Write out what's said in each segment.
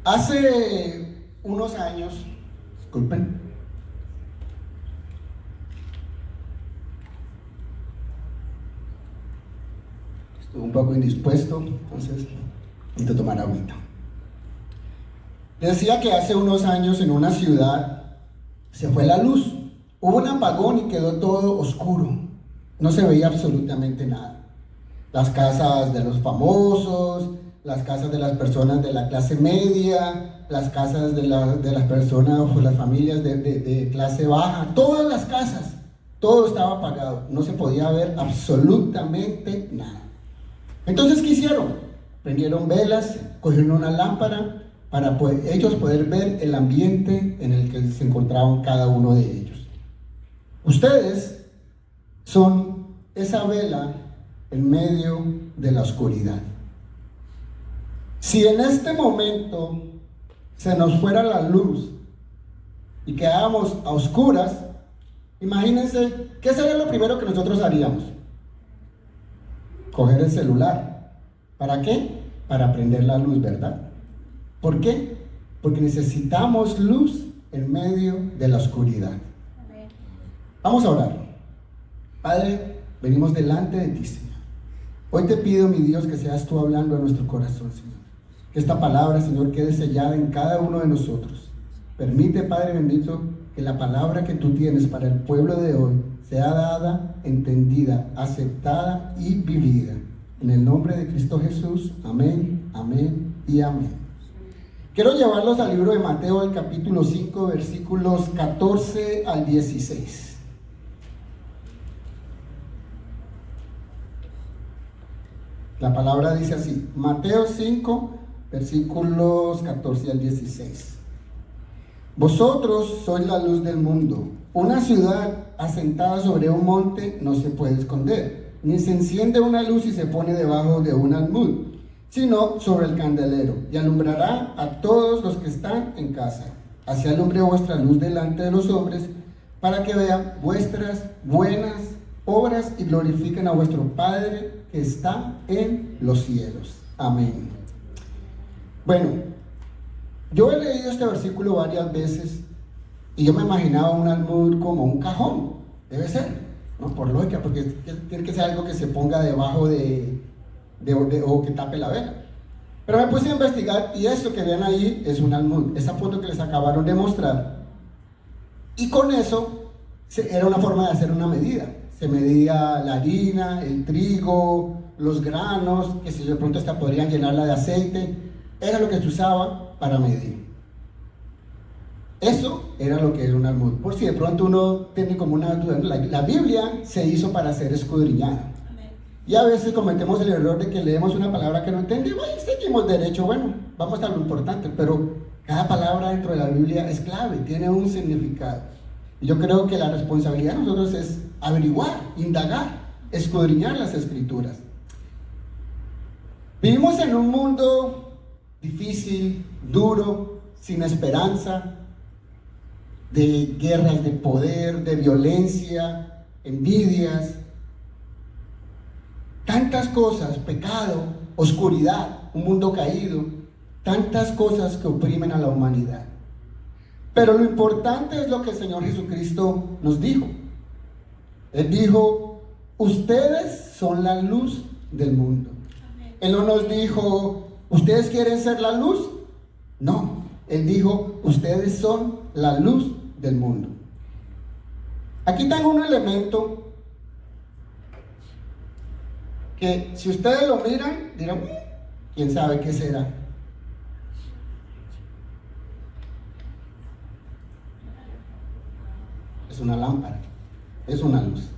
Hace unos años, disculpen, estuve un poco indispuesto, entonces necesito tomar agüita. Decía que hace unos años en una ciudad se fue la luz, hubo un apagón y quedó todo oscuro, no se veía absolutamente nada. Las casas de los famosos, las casas de las personas de la clase media, las casas de las personas o las familias de clase baja, todas las casas, todo estaba apagado, no se podía ver absolutamente nada. Entonces, ¿qué hicieron? Prendieron velas, cogieron una lámpara para ellos poder ver el ambiente en el que se encontraban cada uno de ellos. Ustedes son esa vela en medio de la oscuridad. Si en este momento se nos fuera la luz y quedábamos a oscuras, imagínense, ¿qué sería lo primero que nosotros haríamos? Coger el celular. ¿Para qué? Para prender la luz, ¿verdad? ¿Por qué? Porque necesitamos luz en medio de la oscuridad. Vamos a orar. Padre, venimos delante de ti, Señor. Hoy te pido, mi Dios, que seas tú hablando a nuestro corazón, Señor. Que esta palabra, Señor, quede sellada en cada uno de nosotros. Permite, Padre bendito, que la palabra que tú tienes para el pueblo de hoy sea dada, entendida, aceptada y vivida. En el nombre de Cristo Jesús, amén, amén y amén. Quiero llevarlos al libro de Mateo, el capítulo 5, versículos 14 al 16. La palabra dice así, Mateo 5, versículos 14 al 16. Vosotros sois la luz del mundo. Una ciudad asentada sobre un monte no se puede esconder, ni se enciende una luz y se pone debajo de un almud, sino sobre el candelero, y alumbrará a todos los que están en casa. Así alumbre vuestra luz delante de los hombres, para que vean vuestras buenas obras y glorifiquen a vuestro Padre que está en los cielos. Amén. Bueno, yo he leído este versículo varias veces y yo me imaginaba un almud como un cajón, debe ser, ¿no? Por lógica, porque tiene que ser algo que se ponga debajo o que tape la vela. Pero me puse a investigar y esto que ven ahí es un almud, esa foto que les acabaron de mostrar. Y con eso era una forma de hacer una medida. Se medía la harina, el trigo, los granos, que si de pronto hasta podrían llenarla de aceite. Era lo que se usaba para medir. Eso era lo que era un almud. Por si de pronto uno tiene como una duda, la Biblia se hizo para ser escudriñada. Y a veces cometemos el error de que leemos una palabra que no entendemos y seguimos derecho. Bueno, vamos a lo importante, pero cada palabra dentro de la Biblia es clave, tiene un significado. Y yo creo que la responsabilidad de nosotros es averiguar, indagar, escudriñar las escrituras. Vivimos en un mundo difícil, duro, sin esperanza, de guerras de poder, de violencia, envidias, tantas cosas, pecado, oscuridad, un mundo caído, tantas cosas que oprimen a la humanidad. Pero lo importante es lo que el Señor Jesucristo nos dijo. Él dijo, ustedes son la luz del mundo. Él no nos dijo, ¿ustedes quieren ser la luz? No, Él dijo, ustedes son la luz del mundo. Aquí tengo un elemento que si ustedes lo miran, dirán, ¿quién sabe qué será? Es una lámpara, es una luz.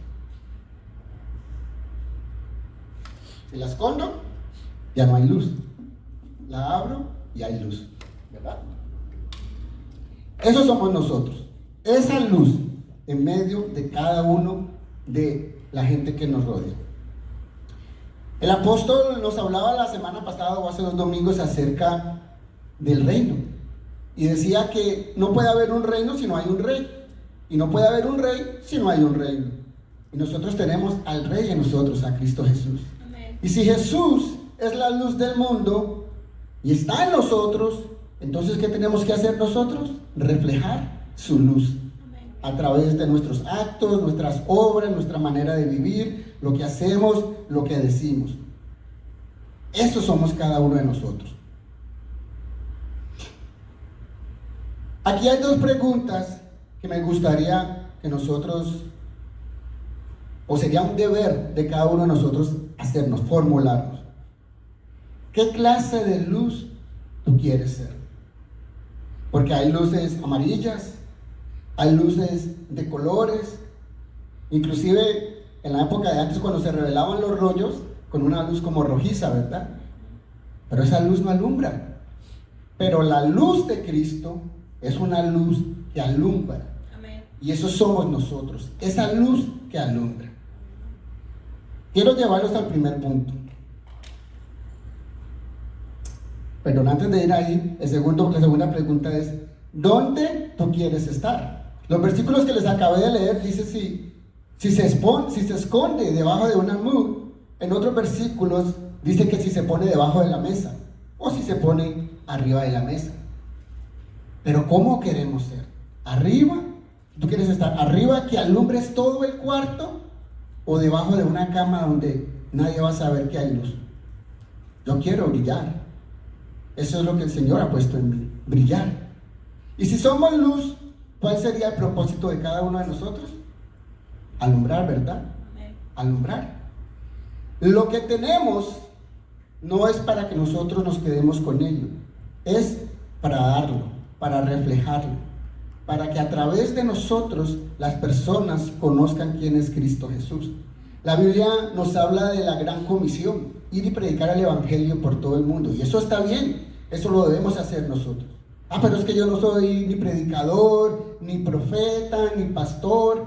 Si la escondo, ya no hay luz. La abro y hay luz, ¿verdad? Eso somos nosotros. Esa luz en medio de cada uno de la gente que nos rodea. El apóstol nos hablaba la semana pasada o hace 2 domingos acerca del reino. Y decía que no puede haber un reino si no hay un rey. Y no puede haber un rey si no hay un reino. Y nosotros tenemos al rey en nosotros, a Cristo Jesús. Amén. Y si Jesús es la luz del mundo y está en nosotros, Entonces, ¿qué tenemos que hacer nosotros? Reflejar su luz a través de nuestros actos, nuestras obras, nuestra manera de vivir, lo que hacemos, lo que decimos. Eso somos cada uno de nosotros. Aquí hay dos preguntas que me gustaría que nosotros, o sería un deber de cada uno de nosotros hacernos, formularnos. ¿Qué clase de luz tú quieres ser? Porque hay luces amarillas, hay luces de colores, inclusive en la época de antes cuando se revelaban los rollos, con una luz como rojiza, ¿verdad? Pero esa luz no alumbra. Pero la luz de Cristo es una luz que alumbra. Amén. Y eso somos nosotros, esa luz que alumbra. Quiero llevarlos al primer punto. Pero antes de ir ahí, la segunda pregunta es, ¿dónde tú quieres estar? Los versículos que les acabé de leer dice si se esconde debajo de un almud. En otros versículos dice que si se pone debajo de la mesa o si se pone arriba de la mesa. Pero ¿cómo queremos ser? ¿Arriba? ¿Tú quieres estar arriba que alumbres todo el cuarto o debajo de una cama donde nadie va a saber que hay luz? Yo quiero brillar. Eso es lo que el Señor ha puesto en mí, brillar. Y si somos luz, ¿cuál sería el propósito de cada uno de nosotros? Alumbrar, ¿verdad? Alumbrar. Lo que tenemos no es para que nosotros nos quedemos con ello, es para darlo, para reflejarlo, para que a través de nosotros las personas conozcan quién es Cristo Jesús. La Biblia nos habla de la gran comisión, ir y predicar el evangelio por todo el mundo, y eso está bien, eso lo debemos hacer nosotros. Pero es que yo no soy ni predicador, ni profeta, ni pastor.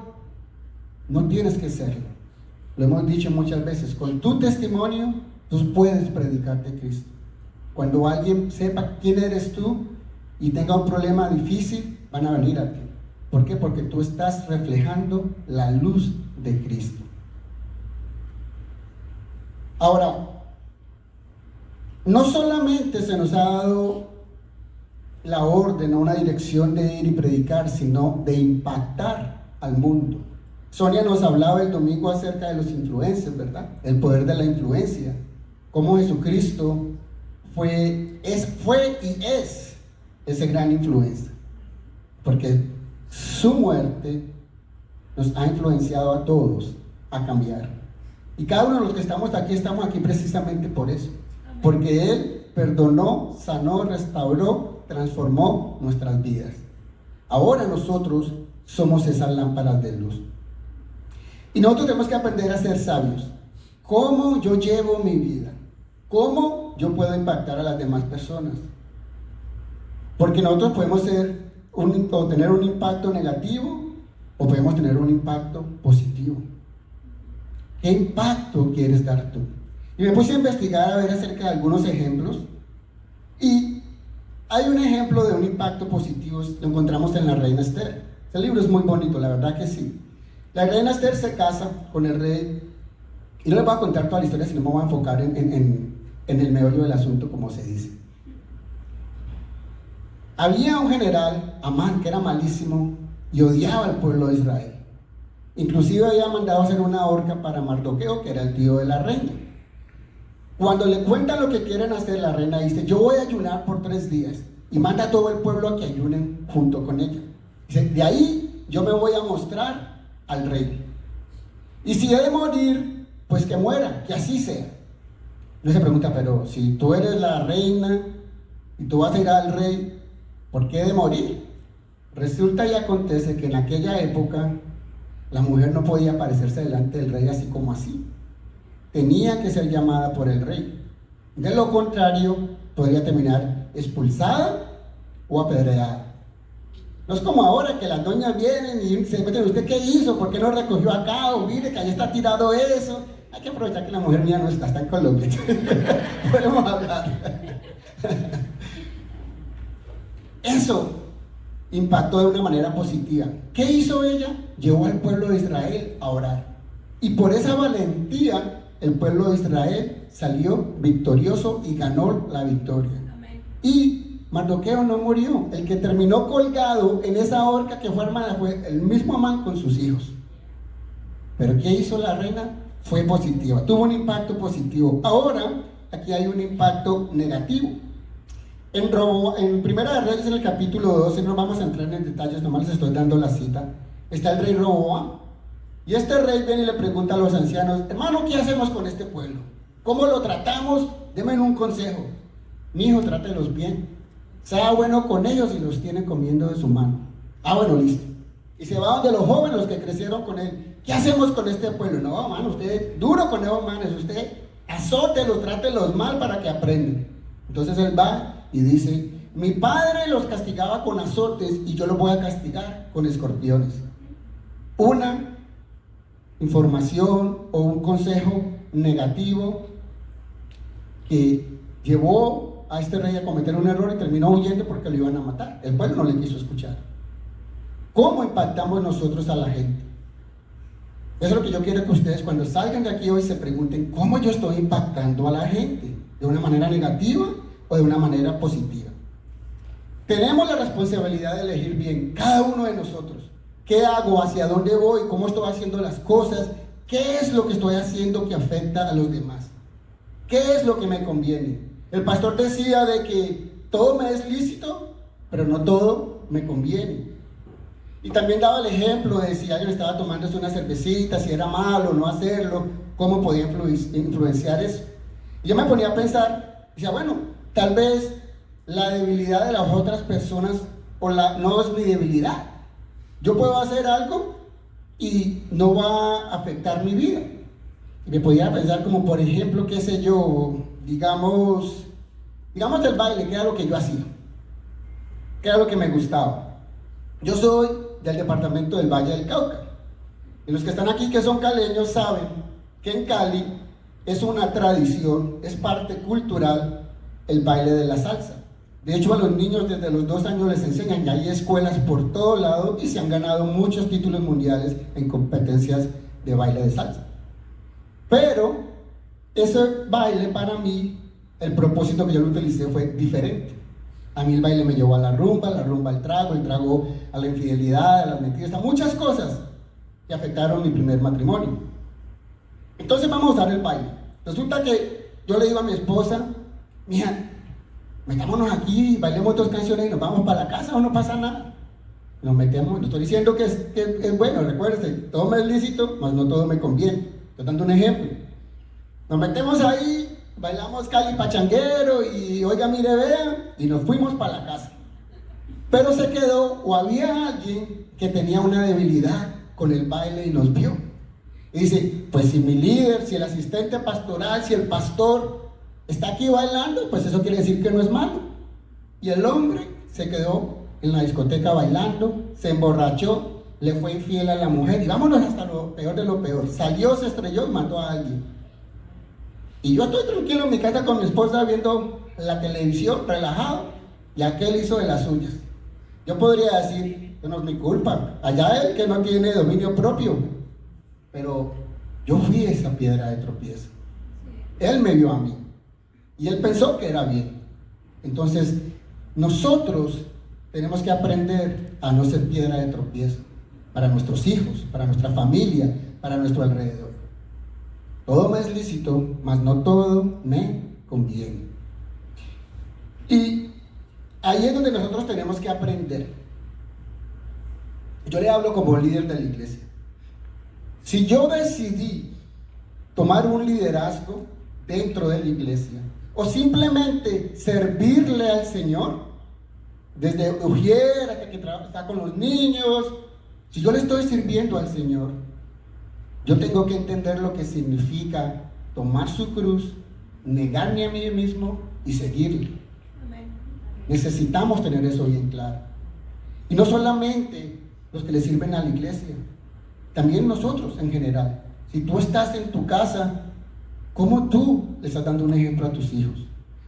No tienes que serlo. Lo hemos dicho muchas veces, con tu testimonio tú puedes predicar de Cristo. Cuando alguien sepa quién eres tú y tenga un problema difícil, van a venir a ti. ¿Por qué? Porque tú estás reflejando la luz de Cristo. Ahora, no solamente se nos ha dado la orden o una dirección de ir y predicar, sino de impactar al mundo. Sonia nos hablaba el domingo acerca de los influencers, ¿verdad? El poder de la influencia. Cómo Jesucristo fue y es ese gran influencer. Porque su muerte nos ha influenciado a todos a cambiar. Y cada uno de los que estamos aquí precisamente por eso. Porque Él perdonó, sanó, restauró, transformó nuestras vidas. Ahora nosotros somos esas lámparas de luz. Y nosotros tenemos que aprender a ser sabios. ¿Cómo yo llevo mi vida? ¿Cómo yo puedo impactar a las demás personas? Porque nosotros podemos tener un impacto negativo o podemos tener un impacto positivo. ¿Qué impacto quieres dar tú? Y me puse a investigar a ver acerca de algunos ejemplos. Y hay un ejemplo de un impacto positivo, lo encontramos en la reina Esther. Este libro es muy bonito, la verdad que sí. La reina Esther se casa con el rey, y no les voy a contar toda la historia, sino me voy a enfocar en el meollo del asunto, como se dice. Había un general, Amán, que era malísimo y odiaba al pueblo de Israel. Inclusive había mandado hacer una horca para Mardoqueo, que era el tío de la reina. Cuando le cuentan lo que quieren hacer, la reina dice: yo voy a ayunar por 3 días, y manda a todo el pueblo a que ayunen junto con ella. Dice: de ahí yo me voy a mostrar al rey, y si he de morir, pues que muera, que así sea. No se pregunta: pero si tú eres la reina y tú vas a ir al rey, ¿por qué he de morir? Resulta y acontece que en aquella época la mujer no podía aparecerse delante del rey así como así, tenía que ser llamada por el rey. De lo contrario, podría terminar expulsada o apedreada. No es como ahora que las doñas vienen y se meten: ¿usted qué hizo? ¿Por qué no recogió acá? O mire que allá está tirado eso. Hay que aprovechar que la mujer mía no está en Colombia. Podemos hablar. Eso impactó de una manera positiva. ¿Qué hizo ella? Llevó al pueblo de Israel a orar. Y por esa valentía, el pueblo de Israel salió victorioso y ganó la victoria. Amén. Y Mardoqueo no murió. El que terminó colgado en esa horca que fue armada fue el mismo Amán con sus hijos. Pero ¿qué hizo la reina? Fue positiva, tuvo un impacto positivo. Ahora, aquí hay un impacto negativo. En Primera de Reyes, en el capítulo 12, no vamos a entrar en detalles, nomás les estoy dando la cita. Está el rey Roboam. Y este rey viene y le pregunta a los ancianos: hermano, ¿qué hacemos con este pueblo? ¿Cómo lo tratamos? Denme un consejo. Mi hijo, trátelos bien. Sea bueno con ellos y los tiene comiendo de su mano. Ah, bueno, listo. Y se va donde los jóvenes, los que crecieron con él. ¿Qué hacemos con este pueblo? No, hermano, usted duro con esos manes, usted azótelos, trátelos mal para que aprendan. Entonces él va y dice: mi padre los castigaba con azotes y yo los voy a castigar con escorpiones. Una información o un consejo negativo que llevó a este rey a cometer un error y terminó huyendo porque lo iban a matar. El pueblo no le quiso escuchar. ¿Cómo impactamos nosotros a la gente? Eso es lo que yo quiero que ustedes, cuando salgan de aquí hoy, se pregunten: ¿cómo yo estoy impactando a la gente? ¿De una manera negativa o de una manera positiva? Tenemos la responsabilidad de elegir bien, cada uno de nosotros. ¿Qué hago? ¿Hacia dónde voy? ¿Cómo estoy haciendo las cosas? ¿Qué es lo que estoy haciendo que afecta a los demás? ¿Qué es lo que me conviene? El pastor decía de que todo me es lícito, pero no todo me conviene. Y también daba el ejemplo de si alguien estaba tomándose una cervecita, si era malo no hacerlo, cómo podía influenciar eso. Y yo me ponía a pensar, decía, bueno, tal vez la debilidad de las otras personas no es mi debilidad. Yo puedo hacer algo y no va a afectar mi vida. Y me podía pensar como, por ejemplo, qué sé yo, digamos el baile, que era lo que yo hacía, que era lo que me gustaba. Yo soy del departamento del Valle del Cauca. Y los que están aquí que son caleños saben que en Cali es una tradición, es parte cultural el baile de la salsa. De hecho, a los niños desde los 2 años les enseñan, y hay escuelas por todo lado y se han ganado muchos títulos mundiales en competencias de baile de salsa. Pero ese baile, para mí, el propósito que yo lo utilicé fue diferente. A mí el baile me llevó a la rumba al trago, el trago a la infidelidad, a las mentiras, a muchas cosas que afectaron mi primer matrimonio. Entonces vamos a usar el baile. Resulta que yo le digo a mi esposa: mija, metámonos aquí, bailemos 2 canciones y nos vamos para la casa, o no pasa nada. Nos metemos, no estoy diciendo que es bueno, recuérdense, todo me es lícito, mas no todo me conviene. Estoy dando un ejemplo. Nos metemos ahí, bailamos Cali pachanguero y oiga, mire, vea, y nos fuimos para la casa. Pero se quedó, o había alguien que tenía una debilidad con el baile y nos vio. Y dice: pues si mi líder, si el asistente pastoral, si el pastor está aquí bailando, pues eso quiere decir que no es malo. Y el hombre se quedó en la discoteca bailando, se emborrachó, le fue infiel a la mujer, y vámonos hasta lo peor de lo peor. Salió, se estrelló y mató a alguien. Y yo estoy tranquilo en mi casa con mi esposa viendo la televisión, relajado, y aquel hizo de las suyas. Yo podría decir: no es mi culpa, allá él que no tiene dominio propio. Pero yo fui esa piedra de tropiezo. Él me vio a mí y él pensó que era bien. Entonces nosotros tenemos que aprender a no ser piedra de tropiezo para nuestros hijos, para nuestra familia, para nuestro alrededor. Todo me es lícito, mas no todo me conviene. Y ahí es donde nosotros tenemos que aprender. Yo le hablo como líder de la iglesia. Si yo decidí tomar un liderazgo dentro de la iglesia, o simplemente servirle al Señor, desde ujier hasta que está con los niños, si yo le estoy sirviendo al Señor, yo tengo que entender lo que significa tomar su cruz, negarme a mí mismo y seguirle. Amén. Necesitamos tener eso bien claro. Y no solamente los que le sirven a la iglesia, también nosotros en general. Si tú estás en tu casa, ¿cómo tú le estás dando un ejemplo a tus hijos?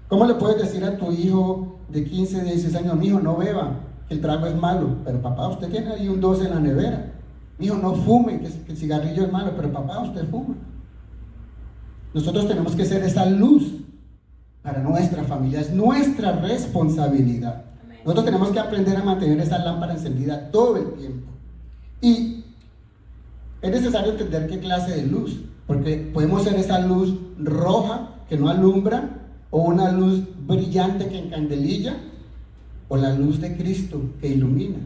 ¿Cómo le puedes decir a tu hijo de 15, 16 años: mijo, no beba, que el trago es malo? Pero papá, usted tiene ahí un 12 en la nevera. Mijo, no fume, que el cigarrillo es malo. Pero papá, usted fuma. Nosotros tenemos que ser esa luz para nuestra familia, es nuestra responsabilidad. Amén. Nosotros tenemos que aprender a mantener esa lámpara encendida todo el tiempo. Y es necesario entender qué clase de luz, porque podemos ser esa luz roja que no alumbra, o una luz brillante que encandelilla, o la luz de Cristo que ilumina.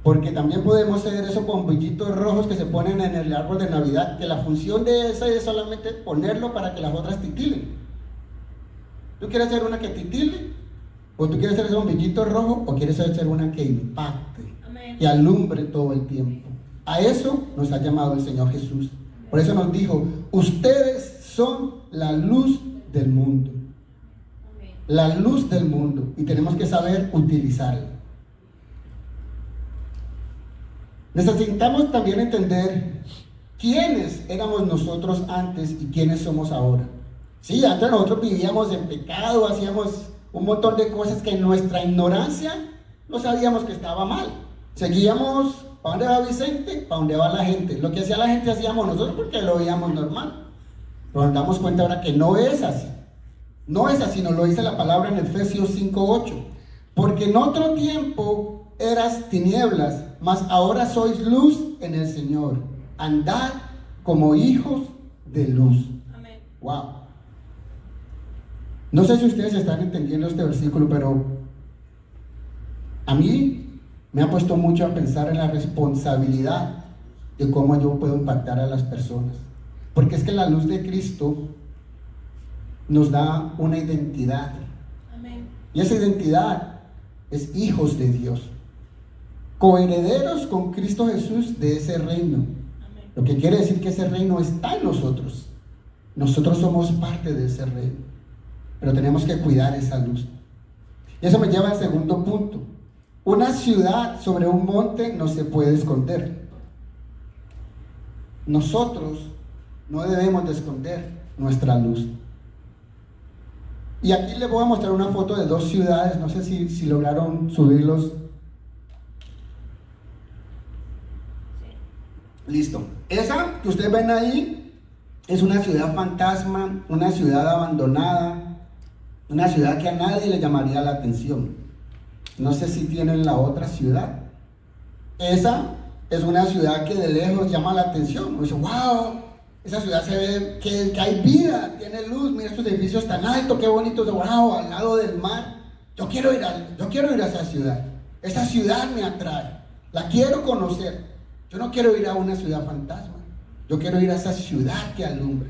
Porque también podemos ser esos bombillitos rojos que se ponen en el árbol de Navidad, que la función de esa es solamente ponerlo para que las otras titilen. ¿Tú quieres ser una que titile? ¿O tú quieres ser ese bombillito rojo? ¿O quieres ser una que impacte? Amén. Que alumbre todo el tiempo. A eso nos ha llamado el Señor Jesús. Por eso nos dijo: ustedes son la luz del mundo. Amén. La luz del mundo. Y tenemos que saber utilizarla. Necesitamos también entender quiénes éramos nosotros antes y quiénes somos ahora. Sí, antes nosotros vivíamos en pecado, hacíamos un montón de cosas que en nuestra ignorancia no sabíamos que estaba mal. Seguíamos, ¿para dónde va Vicente? ¿Para dónde va la gente? Lo que hacía la gente hacíamos nosotros porque lo veíamos normal. Pero nos damos cuenta ahora que no es así. No es así, nos lo dice la palabra en Efesios 5:8. Porque en otro tiempo eras tinieblas, mas ahora sois luz en el Señor. Andad como hijos de luz. Amén. Wow. No sé si ustedes están entendiendo este versículo, pero a mí me ha puesto mucho a pensar en la responsabilidad de cómo yo puedo impactar a las personas. Porque es que la luz de Cristo nos da una identidad. Amén. Y esa identidad es hijos de Dios, coherederos con Cristo Jesús de ese reino. Amén. Lo que quiere decir que ese reino está en nosotros. Nosotros somos parte de ese reino, pero tenemos que cuidar esa luz. Y eso me lleva al segundo punto. Una ciudad sobre un monte no se puede esconder. Nosotros no debemos de esconder nuestra luz. Y aquí les voy a mostrar una foto de dos ciudades. No sé si lograron subirlos. Listo. Esa que ustedes ven ahí es una ciudad fantasma, una ciudad abandonada, una ciudad que a nadie le llamaría la atención. No sé si tienen la otra ciudad. Esa es una ciudad que de lejos llama la atención. Uno dice: wow, esa ciudad se ve que hay vida, tiene luz, mira estos edificios tan altos, qué bonitos, wow, al lado del mar. Yo quiero ir a esa ciudad. Esa ciudad me atrae, la quiero conocer. Yo no quiero ir a una ciudad fantasma, yo quiero ir a esa ciudad que alumbra.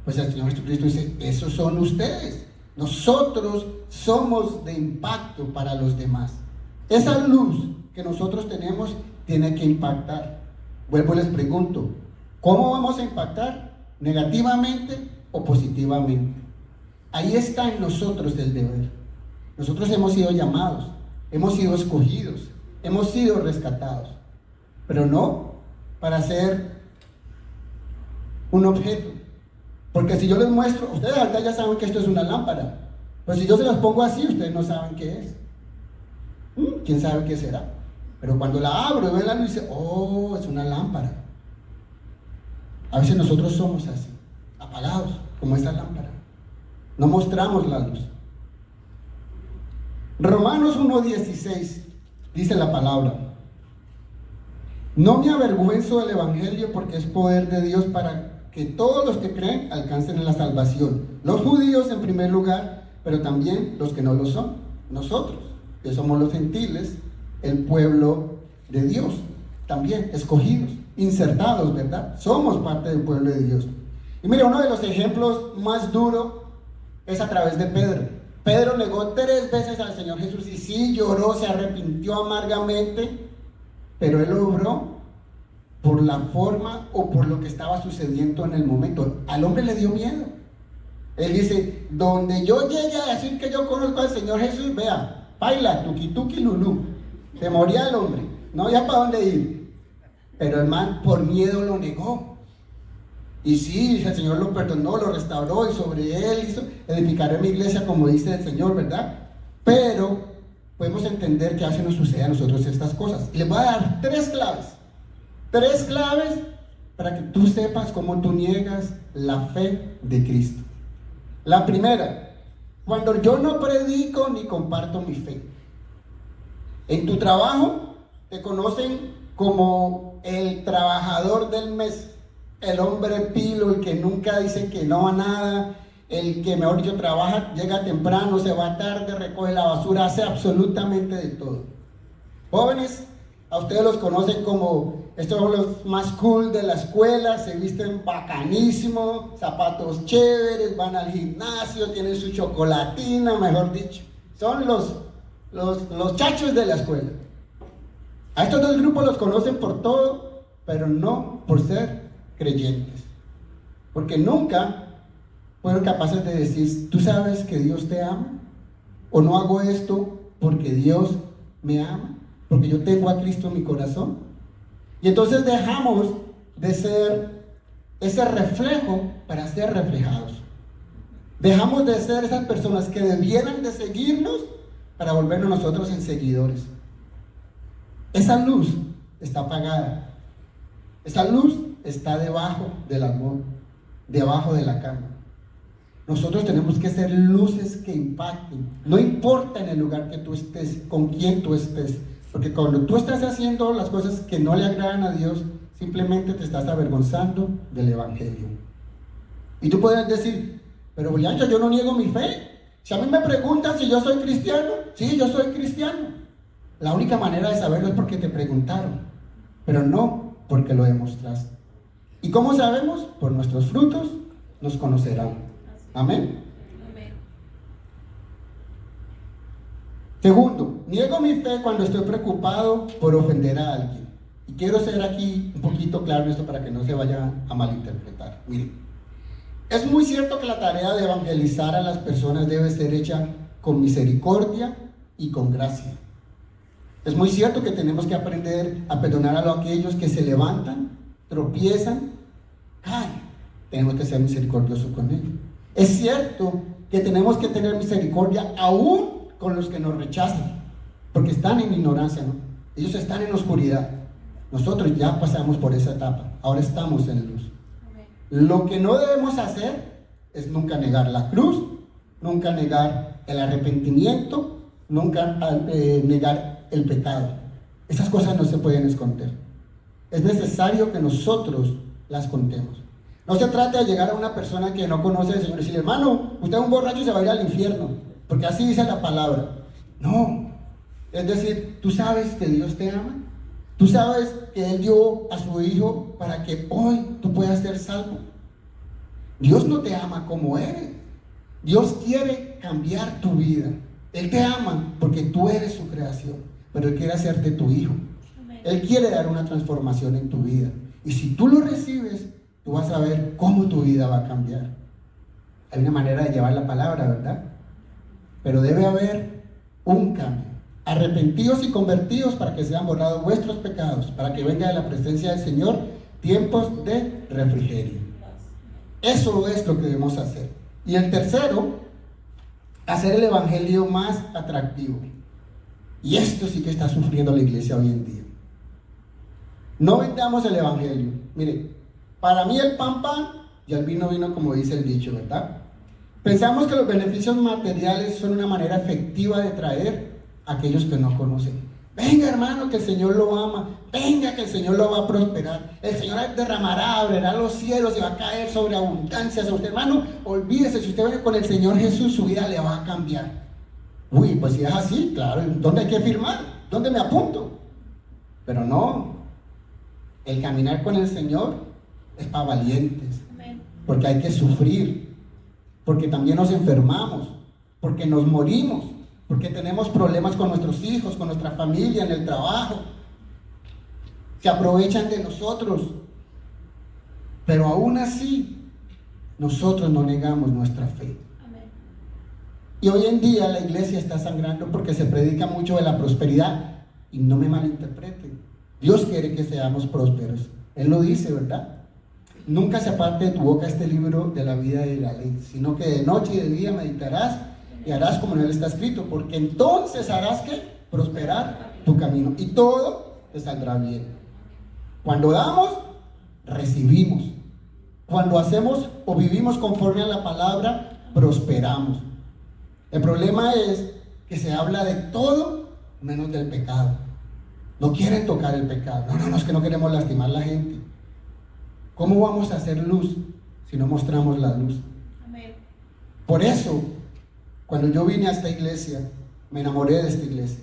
Pues el Señor Jesucristo dice: esos son ustedes. Nosotros somos de impacto para los demás. Esa luz que nosotros tenemos tiene que impactar. Vuelvo y les pregunto: ¿cómo vamos a impactar? ¿Negativamente o positivamente? Ahí está en nosotros el deber. Nosotros hemos sido llamados, hemos sido escogidos, hemos sido rescatados, pero no para ser un objeto. Porque si yo les muestro, ustedes ahorita ya saben que esto es una lámpara, pero si yo se las pongo así, ustedes no saben qué es. ¿Quién sabe qué será? Pero cuando la abro y ven la luz, dice: oh, es una lámpara. A veces nosotros somos así, apagados, como esa lámpara. No mostramos la luz. Romanos 1:16 dice la palabra: no me avergüenzo del evangelio, porque es poder de Dios para que todos los que creen alcancen la salvación. Los judíos en primer lugar, pero también los que no lo son. Nosotros, que somos los gentiles, el pueblo de Dios, también escogidos, insertados, ¿verdad? Somos parte del pueblo de Dios. Y mire, uno de los ejemplos más duros es a través de Pedro. Pedro negó 3 veces al Señor Jesús, y sí lloró, se arrepintió amargamente, pero él obró por la forma o por lo que estaba sucediendo en el momento. Al hombre le dio miedo. Él dice: donde yo llegue a decir que yo conozco al Señor Jesús, vea, baila, tuki tuki lulú. Se moría el hombre, no había para dónde ir. Pero el man por miedo lo negó. Y sí, el Señor lo perdonó, lo restauró, y sobre él hizo: edificaré mi iglesia, como dice el Señor, ¿verdad? Pero podemos entender que a veces nos sucede a nosotros estas cosas. Y les voy a dar 3 claves. 3 claves para que tú sepas cómo tú niegas la fe de Cristo. La primera: Cuando yo no predico ni comparto mi fe. En tu trabajo te conocen como el trabajador del mes, el hombre pilo, el que nunca dice que no a nada, el que mejor dicho trabaja, llega temprano, se va tarde, recoge la basura, hace absolutamente de todo. Jóvenes, a ustedes los conocen como estos son los más cool de la escuela, se visten bacanísimo, zapatos chéveres, van al gimnasio, tienen su chocolatina, mejor dicho. Son los chachos de la escuela. A estos dos grupos los conocen por todo, pero no por ser creyentes. Porque nunca fueron capaces de decir, ¿tú sabes que Dios te ama? ¿O no hago esto porque Dios me ama? Porque yo tengo a Cristo en mi corazón. Y entonces dejamos de ser ese reflejo para ser reflejados. Dejamos de ser esas personas que debieran de seguirnos para volvernos nosotros en seguidores. Esa luz está apagada. Esa luz está debajo del amor, debajo de la cama. Nosotros tenemos que ser luces que impacten. No importa en el lugar que tú estés, con quién tú estés. Porque cuando tú estás haciendo las cosas que no le agradan a Dios, simplemente te estás avergonzando del Evangelio. Y tú podrías decir, pero Julián, yo no niego mi fe. Si a mí me preguntan si yo soy cristiano, sí, yo soy cristiano. La única manera de saberlo es porque te preguntaron, pero no porque lo demostraste. ¿Y cómo sabemos? Por nuestros frutos nos conocerán. Amén. Segundo, niego mi fe cuando estoy preocupado por ofender a alguien. Y quiero ser aquí un poquito claro en esto para que no se vaya a malinterpretar. Miren, es muy cierto que la tarea de evangelizar a las personas debe ser hecha con misericordia y con gracia. Es muy cierto que tenemos que aprender a perdonar a aquellos que se levantan, tropiezan, caen. Tenemos que ser misericordiosos con ellos. Es cierto que tenemos que tener misericordia aún con los que nos rechazan, porque están en ignorancia, ¿no? Ellos están en oscuridad. Nosotros ya pasamos por esa etapa, ahora estamos en luz. Lo que no debemos hacer es nunca negar la cruz, nunca negar el arrepentimiento, nunca negar el pecado. Esas cosas no se pueden esconder. Es necesario que nosotros las contemos. No se trata de llegar a una persona que no conoce al Señor y decirle, hermano, usted es un borracho y se va a ir al infierno. Porque así dice la palabra. No. Es decir, tú sabes que Dios te ama. Tú sabes que Él dio a su Hijo para que hoy tú puedas ser salvo. Dios no te ama como eres. Dios quiere cambiar tu vida. Él te ama porque tú eres su creación. Pero Él quiere hacerte tu hijo. Él quiere dar una transformación en tu vida. Y si tú lo recibes, tú vas a ver cómo tu vida va a cambiar. Hay una manera de llevar la palabra, ¿verdad? Pero debe haber un cambio. Arrepentidos y convertidos para que sean borrados vuestros pecados, para que venga de la presencia del Señor tiempos de refrigerio. Eso es lo que debemos hacer. Y el tercero, hacer el evangelio más atractivo. Y esto sí que está sufriendo la iglesia hoy en día. No vendamos el evangelio. Mire, para mí el pan y el vino como dice el dicho, ¿verdad? Pensamos que los beneficios materiales son una manera efectiva de traer a aquellos que no conocen. Venga, hermano, que el Señor lo ama. Venga, que el Señor lo va a prosperar. El Señor derramará, abrirá los cielos y va a caer sobre abundancia sobre usted. Hermano, olvídese, si usted viene con el Señor Jesús, su vida le va a cambiar. Uy, pues si es así, claro, ¿dónde hay que firmar? ¿Dónde me apunto? Pero no. El caminar con el Señor es para valientes. Porque hay que sufrir. Porque también nos enfermamos, porque nos morimos, porque tenemos problemas con nuestros hijos, con nuestra familia, en el trabajo. Se aprovechan de nosotros. Pero aún así, nosotros no negamos nuestra fe. Amén. Y hoy en día la iglesia está sangrando porque se predica mucho de la prosperidad. Y no me malinterpreten. Dios quiere que seamos prósperos. Él lo dice, ¿verdad? Nunca se aparte de tu boca este libro de la vida y de la ley, sino que de noche y de día meditarás y harás como en él está escrito, porque entonces harás que prosperar tu camino y todo te saldrá bien. Cuando damos, recibimos. Cuando hacemos o vivimos conforme a la palabra, prosperamos. El problema es que se habla de todo menos del pecado. No quieren tocar el pecado. No, es que no queremos lastimar a la gente. ¿Cómo vamos a hacer luz si no mostramos la luz? Amén. Por eso, cuando yo vine a esta iglesia, me enamoré de esta iglesia.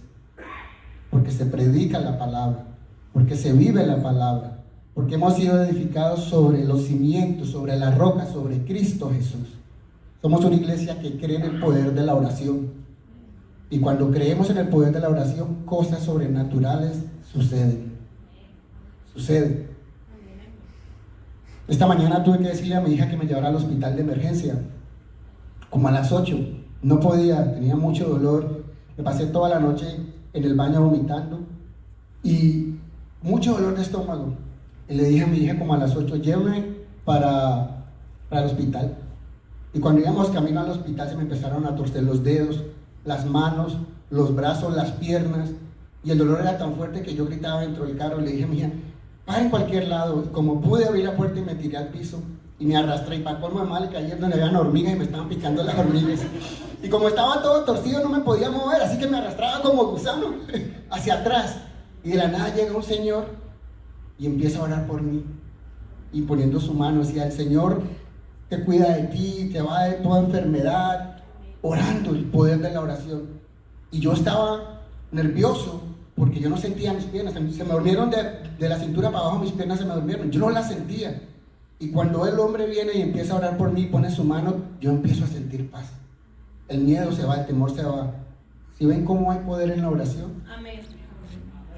Porque se predica la palabra, porque se vive la palabra, porque hemos sido edificados sobre los cimientos, sobre la roca, sobre Cristo Jesús. Somos una iglesia que cree en el poder de la oración. Y cuando creemos en el poder de la oración, cosas sobrenaturales suceden. Suceden. Esta mañana tuve que decirle a mi hija que me llevara al hospital de emergencia, como a las 8. No podía, tenía mucho dolor. Me pasé toda la noche en el baño vomitando y mucho dolor de estómago. Y le dije a mi hija como a las 8, llévame para el hospital. Y cuando íbamos camino al hospital se me empezaron a torcer los dedos, las manos, los brazos, las piernas, y el dolor era tan fuerte que yo gritaba dentro del carro. Le dije a mi hija, para en cualquier lado. Y como pude abrir la puerta y me tiré al piso y me arrastré, y para colmo de mal caí donde había hormigas y me estaban picando las hormigas. Y como estaba todo torcido no me podía mover, así que me arrastraba como gusano hacia atrás. Y de la nada llega un señor y empieza a orar por mí, y poniendo su mano, decía, el Señor te cuida de ti, te va de toda enfermedad, orando el poder de la oración. Y yo estaba nervioso porque yo no sentía mis piernas, se me durmieron de la cintura para abajo, mis piernas se me durmieron, yo no las sentía. Y cuando el hombre viene y empieza a orar por mí, pone su mano, yo empiezo a sentir paz. El miedo se va, el temor se va. ¿Sí ven cómo hay poder en la oración? Amén.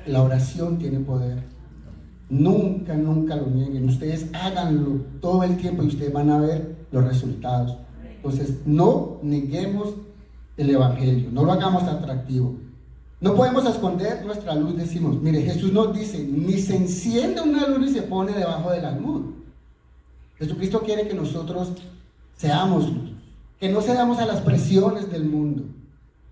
La oración tiene poder. Nunca lo nieguen. Ustedes háganlo todo el tiempo y ustedes van a ver los resultados. Entonces, no neguemos el evangelio, no lo hagamos atractivo. No podemos esconder nuestra luz, decimos. Mire, Jesús nos dice, ni se enciende una luz ni se pone debajo del almud. Jesucristo quiere que nosotros seamos luz, que no cedamos a las presiones del mundo.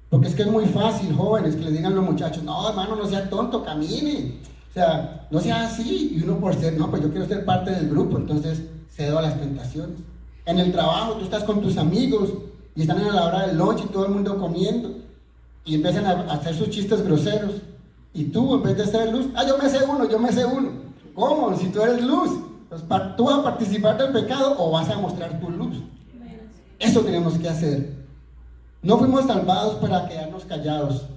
Porque es que es muy fácil, jóvenes, que le digan a los muchachos, no, hermano, no sea tonto, camine. O sea, no sea así. Y uno por ser, no, pues yo quiero ser parte del grupo, entonces cedo a las tentaciones. En el trabajo, tú estás con tus amigos y están a la hora del lunch y todo el mundo comiendo. Y empiezan a hacer sus chistes groseros. Y tú, en vez de ser luz, yo me sé uno. ¿Cómo? Si tú eres luz, pues, ¿tú vas a participar del pecado o vas a mostrar tu luz? Eso tenemos que hacer. No fuimos salvados para quedarnos callados.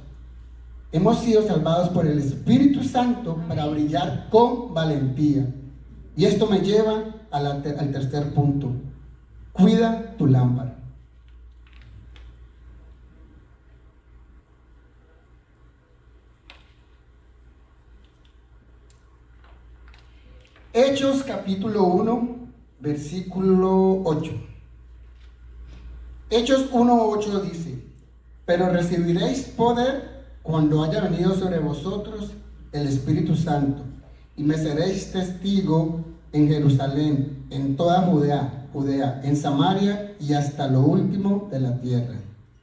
Hemos sido salvados por el Espíritu Santo para brillar con valentía. Y esto me lleva al tercer punto. Cuida tu lámpara. Hechos capítulo 1, versículo 8. Hechos 1:8 dice, pero recibiréis poder cuando haya venido sobre vosotros el Espíritu Santo, y me seréis testigo en Jerusalén, en toda Judea, en Samaria y hasta lo último de la tierra.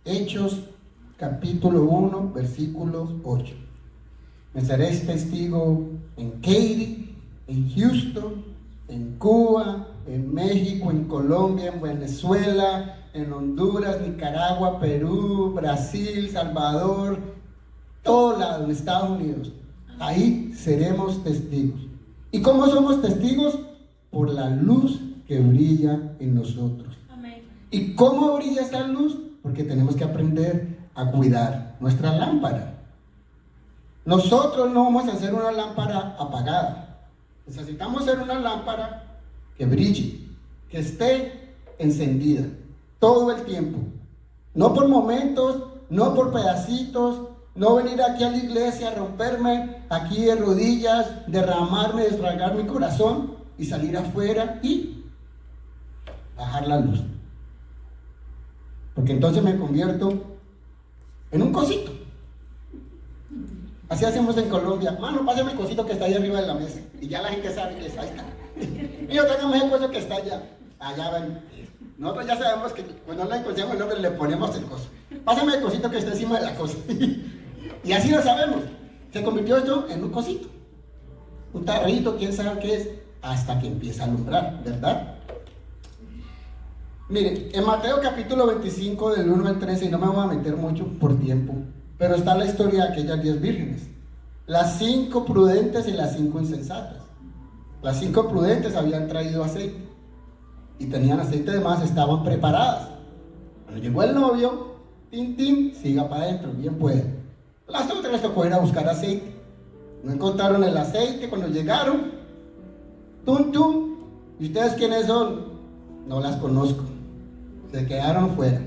Hechos capítulo 1, versículo 8. Me seréis testigo en Katy, en Houston, en Cuba, en México, en Colombia, en Venezuela, en Honduras, Nicaragua, Perú, Brasil, Salvador, todo lado, en Estados Unidos. Ahí seremos testigos. ¿Y cómo somos testigos? Por la luz que brilla en nosotros. Amén. ¿Y cómo brilla esa luz? Porque tenemos que aprender a cuidar nuestra lámpara. Nosotros no vamos a hacer una lámpara apagada. Necesitamos hacer una lámpara que brille, que esté encendida todo el tiempo. No por momentos, no por pedacitos, no venir aquí a la iglesia, romperme aquí de rodillas, derramarme, desfragar mi corazón y salir afuera y bajar la luz. Porque entonces me convierto en un cosito. Así hacemos en Colombia. Mano, pásame el cosito que está ahí arriba de la mesa. Y ya la gente sabe que ahí está. Y yo tengo el coso que está allá. Allá ven. Nosotros ya sabemos que cuando le conocemos el nombre le ponemos el coso. Pásame el cosito que está encima de la cosa. Y así lo sabemos. Se convirtió esto en un cosito. Un tarrito, quién sabe qué es. Hasta que empieza a alumbrar, ¿verdad? Mire, en Mateo capítulo 25 del 1 al 13, y no me voy a meter mucho por tiempo, pero está la historia de aquellas 10 vírgenes, las 5 prudentes y las 5 insensatas. Las 5 prudentes habían traído aceite y tenían aceite de más, estaban preparadas. Cuando llegó el novio, tin, tin, siga para adentro, bien puede. Las otras les tocó ir a buscar aceite. No encontraron el aceite cuando llegaron. Tum, tum. ¿Y ustedes quiénes son? No las conozco. Se quedaron fuera.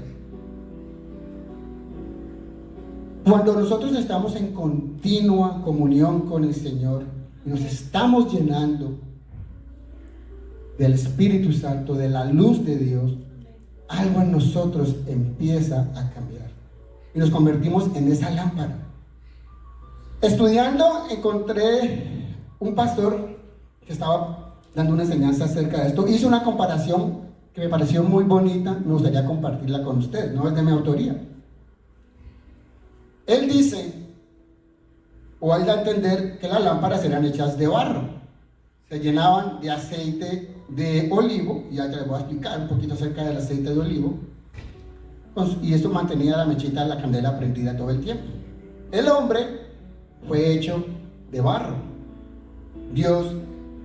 Cuando nosotros estamos en continua comunión con el Señor y nos estamos llenando del Espíritu Santo, de la luz de Dios, algo en nosotros empieza a cambiar y nos convertimos en esa lámpara. Estudiando encontré un pastor que estaba dando una enseñanza acerca de esto. Hizo una comparación que me pareció muy bonita, me gustaría compartirla con ustedes, no es de mi autoría. Él dice, o él da a entender, que las lámparas eran hechas de barro, se llenaban de aceite de olivo, y ya te les voy a explicar un poquito acerca del aceite de olivo, y esto mantenía la mechita de la candela prendida todo el tiempo. El hombre fue hecho de barro. Dios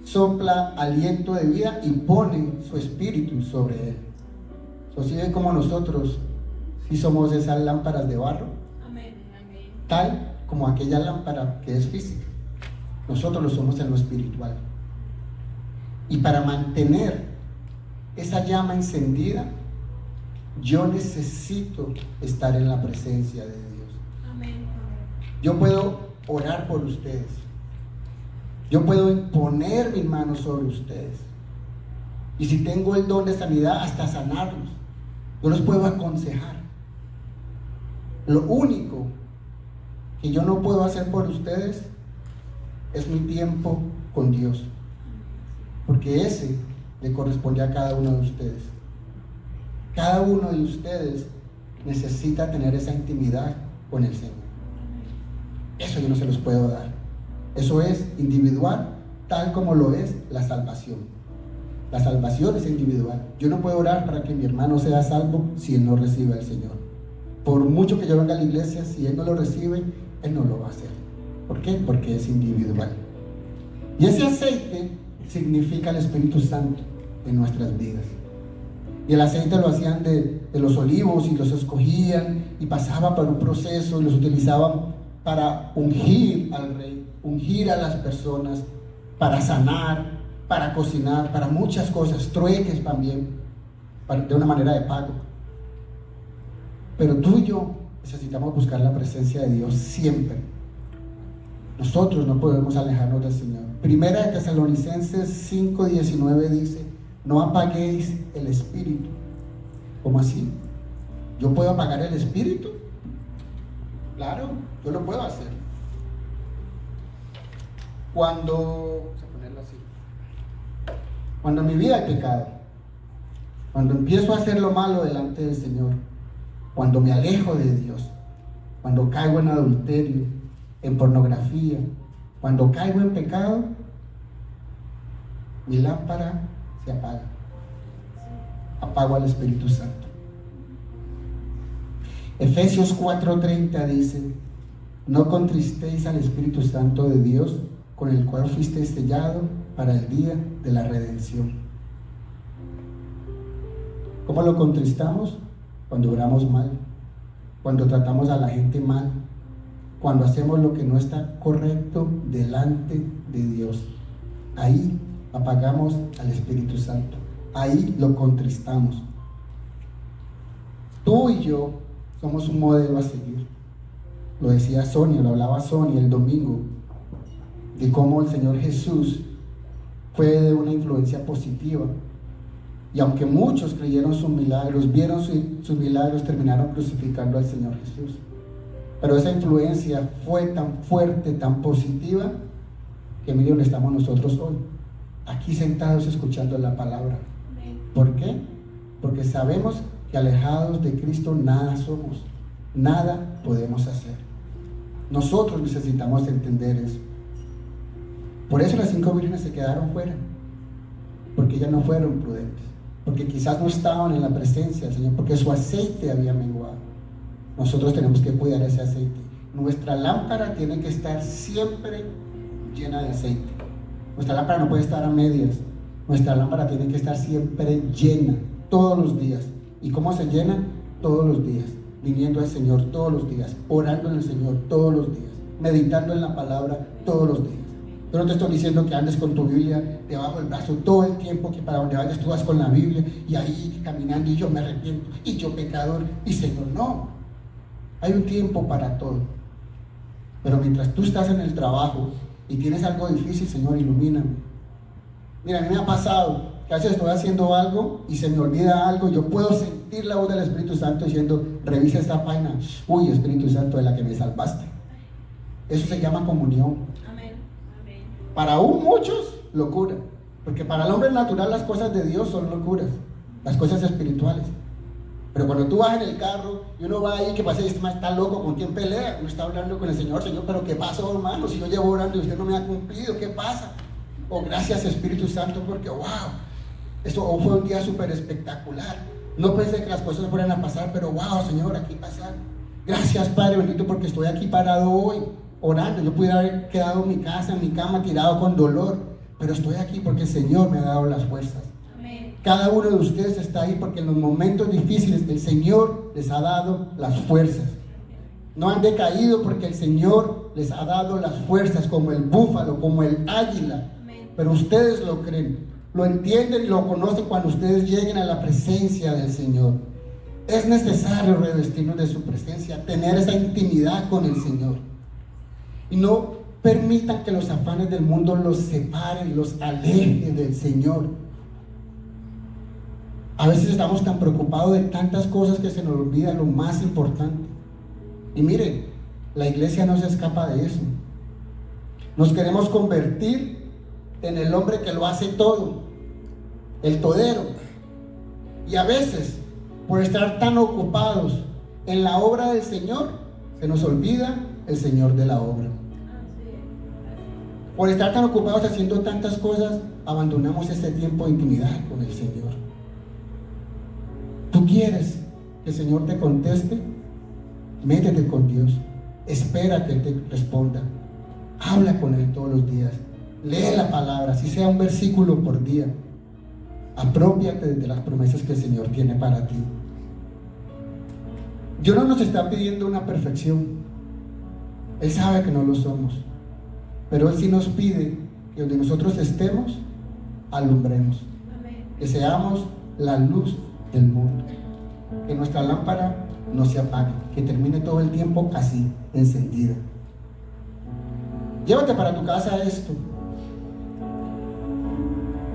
sopla aliento de vida y pone su espíritu sobre él. ¿Sí ven como nosotros sí somos esas lámparas de barro? Amén, amén. Tal como aquella lámpara que es física, nosotros lo somos en lo espiritual. Y para mantener esa llama encendida, yo necesito estar en la presencia de Dios. Amén. Yo puedo orar por ustedes. Yo puedo imponer mis manos sobre ustedes. Y si tengo el don de sanidad, hasta sanarlos. Yo los puedo aconsejar. Lo único que yo no puedo hacer por ustedes es mi tiempo con Dios. Porque ese le corresponde a cada uno de ustedes. Cada uno de ustedes necesita tener esa intimidad con el Señor. Eso yo no se los puedo dar. Eso es individual, tal como lo es la salvación. La salvación es individual. Yo no puedo orar para que mi hermano sea salvo si él no recibe al Señor. Por mucho que yo venga a la iglesia, si él no lo recibe, él no lo va a hacer. ¿Por qué? Porque es individual. Y ese aceite significa el Espíritu Santo en nuestras vidas. Y el aceite lo hacían de los olivos y los escogían y pasaba por un proceso y los utilizaban para ungir al rey, ungir a las personas, para sanar, para cocinar, para muchas cosas, trueques también, de una manera de pago. Pero tú y yo necesitamos buscar la presencia de Dios siempre. Nosotros no podemos alejarnos del Señor. Primera de Tesalonicenses 5:19 dice: no apaguéis el espíritu. ¿Cómo así? ¿Yo puedo apagar el espíritu? Claro, yo lo puedo hacer. Cuando en mi vida hay pecado, cuando empiezo a hacer lo malo delante del Señor, cuando me alejo de Dios, cuando caigo en adulterio, en pornografía, cuando caigo en pecado, mi lámpara se apaga. Apago al Espíritu Santo. Efesios 4:30 dice: no contristéis al Espíritu Santo de Dios, con el cual fuiste sellado para el día de la redención. ¿Cómo lo contristamos? Cuando oramos mal, cuando tratamos a la gente mal, cuando hacemos lo que no está correcto delante de Dios. Ahí apagamos al Espíritu Santo. Ahí lo contristamos. Tú y yo somos un modelo a seguir. Lo decía Sonia, lo hablaba Sonia el domingo, de cómo el Señor Jesús fue de una influencia positiva. Y aunque muchos creyeron sus milagros, vieron sus milagros, terminaron crucificando al Señor Jesús. Pero esa influencia fue tan fuerte, tan positiva, que mire dónde estamos nosotros hoy, aquí sentados escuchando la palabra. ¿Por qué? Porque sabemos que alejados de Cristo nada somos, nada podemos hacer. Nosotros necesitamos entender eso. Por eso las 5 vírgenes se quedaron fuera, porque ellas no fueron prudentes. porque quizás no estaban en la presencia del Señor, porque su aceite había menguado. Nosotros tenemos que cuidar ese aceite. Nuestra lámpara tiene que estar siempre llena de aceite. Nuestra lámpara no puede estar a medias. Nuestra lámpara tiene que estar siempre llena, todos los días. ¿Y cómo se llena? Todos los días, viniendo al Señor todos los días, orando en el Señor todos los días, meditando en la palabra todos los días. Yo no te estoy diciendo que andes con tu Biblia debajo del brazo todo el tiempo, que para donde vayas tú vas con la Biblia y ahí caminando y yo me arrepiento y yo pecador y Señor, no. Hay un tiempo para todo. Pero mientras tú estás en el trabajo y tienes algo difícil, Señor, ilumíname. Mira, a mí me ha pasado que a veces estoy haciendo algo y se me olvida algo. Yo puedo sentir la voz del Espíritu Santo diciendo, revisa esta página. Uy, Espíritu Santo, de la que me salvaste. Eso se llama comunión. Amén. Amén. Para aún muchos, locura. Porque para el hombre natural las cosas de Dios son locuras. Las cosas espirituales. Pero cuando tú vas en el carro y uno va ahí, que pasa y este man está loco, ¿con quién pelea? Uno está hablando con el Señor, Señor, pero ¿qué pasó, hermano? Si yo llevo orando y usted no me ha cumplido, ¿qué pasa? Oh, gracias Espíritu Santo, porque wow, eso fue un día súper espectacular. No pensé que las cosas fueran a pasar, pero wow, Señor, aquí pasaron. Gracias, Padre bendito, porque estoy aquí parado hoy, orando. Yo pudiera haber quedado en mi casa, en mi cama, tirado con dolor, pero estoy aquí porque el Señor me ha dado las fuerzas. Cada uno de ustedes está ahí porque en los momentos difíciles el Señor les ha dado las fuerzas. No han decaído porque el Señor les ha dado las fuerzas, como el búfalo, como el águila. Pero ustedes lo creen, lo entienden y lo conocen cuando ustedes lleguen a la presencia del Señor. Es necesario revestirnos de su presencia, tener esa intimidad con el Señor. Y no permitan que los afanes del mundo los separen, los alejen del Señor. A veces estamos tan preocupados de tantas cosas que se nos olvida lo más importante. Y miren, la iglesia no se escapa de eso. Nos queremos convertir en el hombre que lo hace todo, el todero. Y a veces, por estar tan ocupados en la obra del Señor, se nos olvida el Señor de la obra. Por estar tan ocupados haciendo tantas cosas, abandonamos ese tiempo de intimidad con el Señor. ¿Tú quieres que el Señor te conteste? Métete con Dios. Espera que Él te responda. Habla con Él todos los días. Lee la palabra, si sea un versículo por día. Aprópiate de las promesas que el Señor tiene para ti. Dios no nos está pidiendo una perfección. Él sabe que no lo somos. Pero Él sí nos pide que donde nosotros estemos, alumbremos. Que seamos la luz del mundo, que nuestra lámpara no se apague, que termine todo el tiempo así, encendida. Llévate para tu casa esto.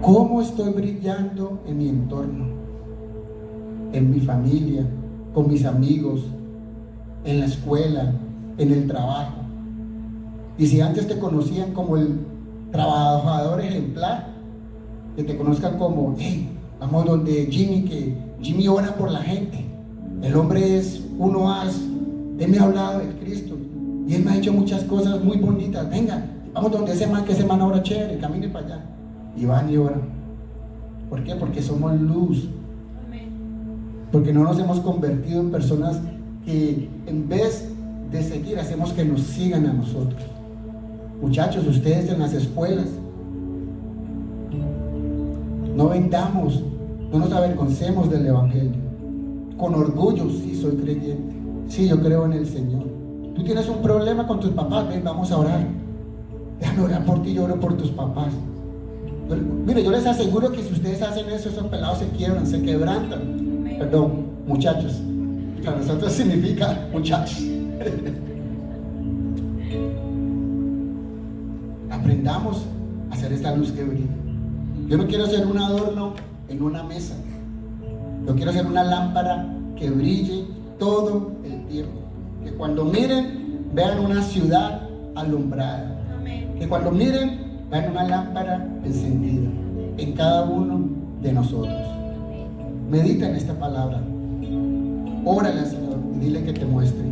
¿Cómo estoy brillando en mi entorno? En mi familia, con mis amigos, en la escuela, en el trabajo. Y si antes te conocían como el trabajador ejemplar, que te conozcan como, hey, vamos donde Jimmy, que Jimmy ora por la gente. El hombre es un oas. Él me ha hablado de Cristo y él me ha hecho muchas cosas muy bonitas. Venga, vamos donde ese man, que ese man ora chévere, camine para allá. Y van y oran. ¿Por qué? Porque somos luz. Porque no nos hemos convertido en personas que en vez de seguir, hacemos que nos sigan a nosotros. Muchachos, ustedes en las escuelas, no vendamos, no nos avergoncemos del Evangelio. Con orgullo, sí, soy creyente. Sí, yo creo en el Señor. Tú tienes un problema con tus papás, ven, vamos a orar. Déjame orar por ti, yo oro por tus papás. Mire, yo les aseguro que si ustedes hacen eso, esos pelados se quiebran, se quebrantan. Perdón, muchachos. Para nosotros significa muchachos. Aprendamos a hacer esta luz que brilla. Yo no quiero ser un adorno en una mesa. Yo quiero ser una lámpara que brille todo el tiempo. Que cuando miren, vean una ciudad alumbrada. Que cuando miren, vean una lámpara encendida en cada uno de nosotros. Medita en esta palabra. Órale al Señor y dile que te muestre.